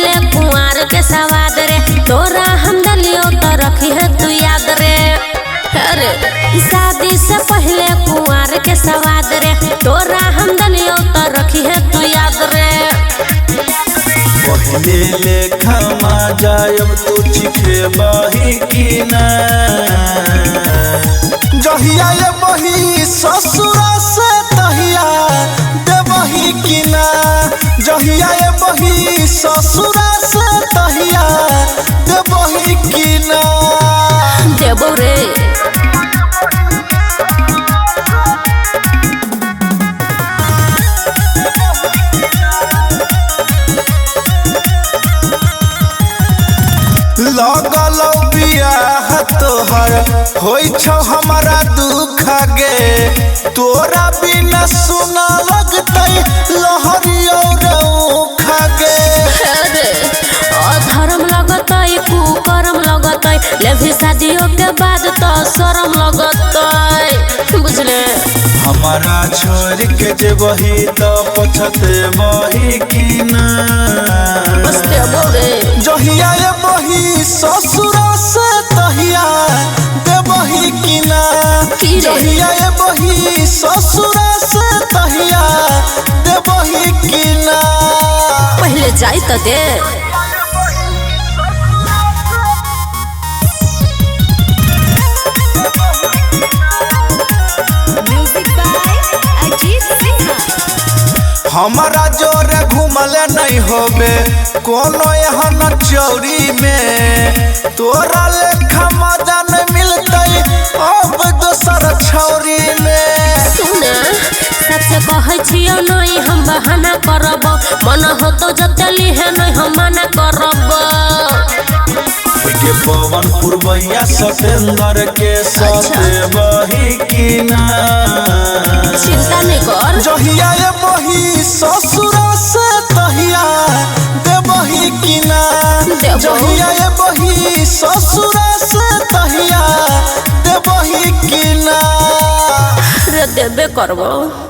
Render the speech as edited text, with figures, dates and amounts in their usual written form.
पहले कुंवार के सवाद रे, तोरा हम दलियो तो रखी है तू याद रे। अरे शादी से पहले कुंवार के सवाद रे, तोरा हम दलियो तो रखी है तू याद रे। पहले लेखा जायब तू चिखे बही की ना, जहिया ये बही ससुरा से तहिया देवही की ना, जहिया ये बही ससुरा से तहिया देवही की ना। देबो रे लगल बियाह तोहर होई छौ हमारा दुख गे, तोरा बिना सुना लगतै लहरियो रौख गे। अरे अधर्म लगतै कुकर्म लगतै, लेभी शादियों के बाद तो शर्म लगतै बुझले। हमारा छोड़ के जे बही तो पछते बही की ना, बसते बोरे जहिया ये बही ससुरा से तहिया देवही की ना, जहिया ये बही ससुरा से तहिया देवही की ना। पहले जाई तो दे। हमारा जोरे घूमले नहीं होबे कोनो यहाँ चौरी में, तोरा लेखा मजा नहीं मिलतै अब दोसर छौरी में। सुना सच कहै छियो नहीं हम बहाना करब, मन हो तो जतली है नहीं हम मना करब। के पवन पुरवैया सतेंद्र के साथे बही की ना, चिंता नहीं कर जहिया ये बही ससुरा से तहिया देवही की ना, जहिया ये बही ससुरा से तहिया देवही की ना। रे देबे करबो।